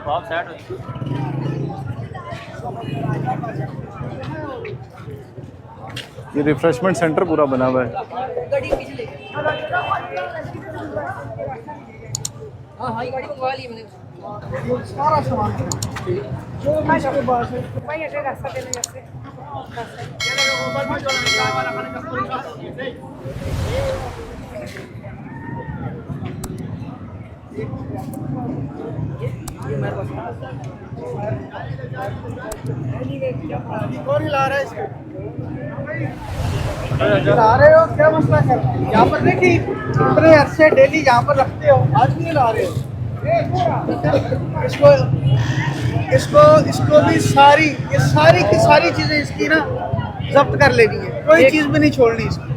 आप सेट हो। ये रिफ्रेशमेंट सेंटर पूरा बना हुआ है। हाँ हाँ, ये गाड़ी मंगवा ली मैंने। सारा सामान जो भी इसके पास है। भाई ऐसे रास्ता देने जैसे कौन ला रहा है इसको? ला रहे हो, क्या मसला है? यहाँ पर देखिए इतने अरसे डेली यहाँ पर रखते हो, आज नहीं ला रहे हो। इसको इसको इसको भी सारी, ये सारी की सारी चीजें इसकी ना जब्त कर लेनी है, कोई चीज भी नहीं छोड़नी इसकी।